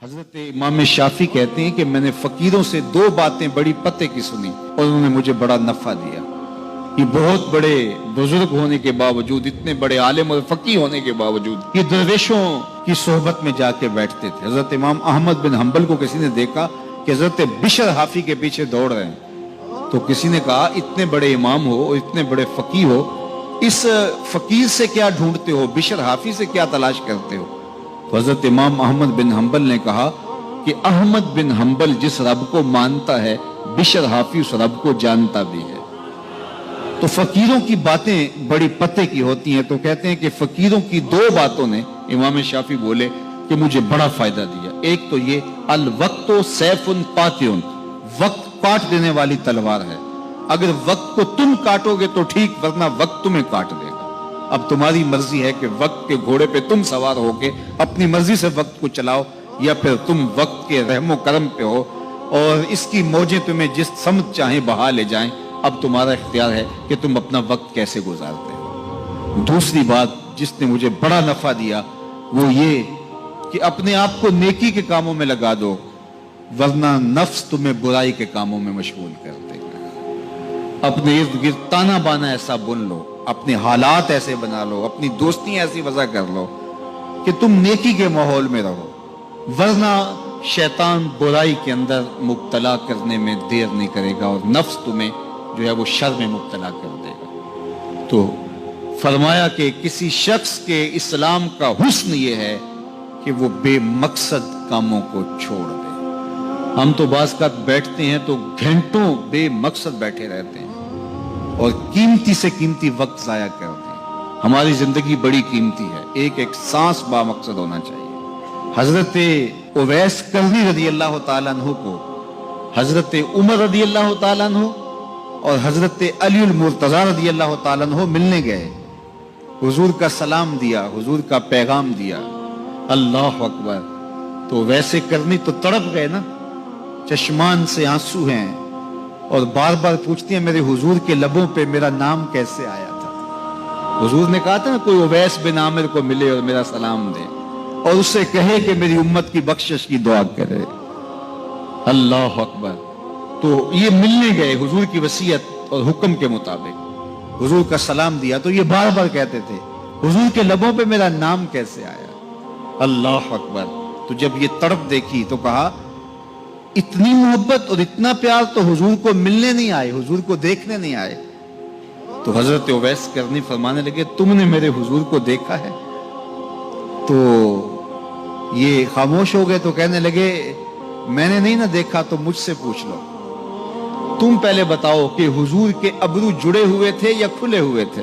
हजरत इमाम शाफी कहते हैं कि मैंने फकीरों से दो बातें बड़ी पते की सुनी और उन्होंने मुझे बड़ा नफा दिया। ये बहुत बड़े बुजुर्ग होने के बावजूद, इतने बड़े आलिम और फकीह होने के बावजूद ये दरवेशों की सोहबत में जाके बैठते थे। हजरत इमाम अहमद बिन हम्बल को किसी ने देखा कि हजरत बिशर हाफी के पीछे दौड़ रहे हैं, तो किसी ने कहा इतने बड़े इमाम हो और इतने बड़े फकीह हो, इस फकीर से क्या ढूंढते हो, बिशर हाफी से क्या तलाश करते हो? तो हजरत इमाम अहमद बिन हम्बल ने कहा कि अहमद बिन हम्बल जिस रब को मानता है, बिशर हाफी उस रब को जानता भी है। तो फकीरों की बातें बड़ी पते की होती हैं। तो कहते हैं कि फकीरों की दो बातों ने, इमाम शाफी बोले, कि मुझे बड़ा फायदा दिया। एक तो ये अल वक्तो सैफुन कातिउन, वक्त काट देने वाली तलवार है। अगर वक्त को तुम काटोगे तो ठीक, वरना वक्त तुम्हें काट देगा। अब तुम्हारी मर्जी है कि वक्त के घोड़े पे तुम सवार होके अपनी मर्जी से वक्त को चलाओ, या फिर तुम वक्त के रहमो करम पे हो और इसकी मौजें तुम्हें जिस समत चाहे बहा ले जाएं। अब तुम्हारा इख्तियार है कि तुम अपना वक्त कैसे गुजारते हो। दूसरी बात जिसने मुझे बड़ा नफा दिया वो ये कि अपने आप को नेकी के कामों में लगा दो, वरना नफ्स तुम्हें बुराई के कामों में मशगूल कर देगा। अपने इर्द गिर्द ताना बाना ऐसा बुन लो, अपने हालात ऐसे बना लो, अपनी दोस्ती ऐसी वजह कर लो कि तुम नेकी के माहौल में रहो, वरना शैतान बुराई के अंदर मुब्तला करने में देर नहीं करेगा और नफ्स तुम्हें जो है वो शर में मुब्तला कर देगा। तो फरमाया कि किसी शख्स के इस्लाम का हुस्न ये है कि वो बेमकसद कामों को छोड़ दे। हम तो बाज़ का बैठते हैं तो घंटों बेमकसद बैठे रहते हैं और कीमती से कीमती वक्त जाया करते हैं। हमारी जिंदगी बड़ी कीमती है, एक एक सांस बामकसद होना चाहिए। हजरत उवैस करनी रदी अल्लाह ताला अन्हु को हजरत उमर रदी अल्लाह ताला अन्हु और हजरत अली मुर्तजा रदी अल्लाह ताला अन्हु मिलने गए। हुजूर का सलाम दिया, हुजूर का पैगाम दिया, अल्लाह अकबर। तो वैसे करनी तो तड़प गए ना, चश्मान से आंसू हैं और बार बार पूछती हैं मेरे हुजूर के लबों पे मेरा नाम कैसे आया था। हुजूर ने कहा था ना, कोई उवैस बिन आमिर को मिले और मेरा सलाम दे और उससे कहे कि मेरी उम्मत की बख्शिश की दुआ करे। अल्लाह अकबर। तो ये मिलने गए हुजूर की वसीयत और हुक्म के मुताबिक, हुजूर का सलाम दिया। तो ये बार बार कहते थे हुजूर के लबों पे मेरा नाम कैसे आया। अल्लाह अकबर। तो जब ये तड़प देखी तो कहा इतनी मोहब्बत और इतना प्यार तो हुजूर को मिलने नहीं आए, हुजूर को देखने नहीं आए। तो हजरत उवैस करनी फरमाने लगे तुमने मेरे हुजूर को देखा है? तो ये खामोश हो गए। तो कहने लगे मैंने नहीं ना देखा तो मुझसे पूछ लो, तुम पहले बताओ कि हुजूर के अबरू जुड़े हुए थे या खुले हुए थे।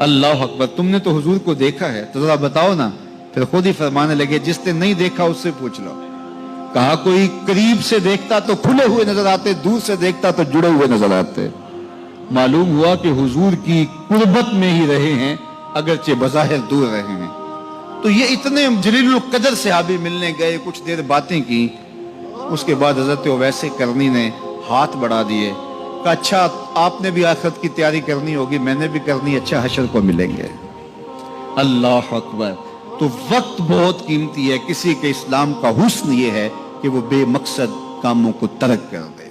अल्लाह अकबर। तुमने तो हुजूर को देखा है तो जरा बताओ ना। फिर खुद ही फरमाने लगे जिसने नहीं देखा उससे पूछ लो। कहा कोई करीब से देखता तो खुले हुए नजर आते, दूर से देखता तो जुड़े हुए नजर आते। मालूम हुआ कि हुजूर की कुर्बत में ही रहे हैं, अगरचे बज़ाहिर दूर रहे हैं। तो ये इतने जलीलुल कदर सहाबी मिलने गए, कुछ देर बातें की। उसके बाद हजरत उवैस करनी ने हाथ बढ़ा दिए, कहा अच्छा आपने भी आखिरत की तैयारी करनी होगी, मैंने भी करनी, अच्छा हशर को मिलेंगे। अल्लाह अकबर। तो वक्त बहुत कीमती है। किसी के इस्लाम का हुस्न ये है कि वो बेमकसद कामों को तर्क कर दे।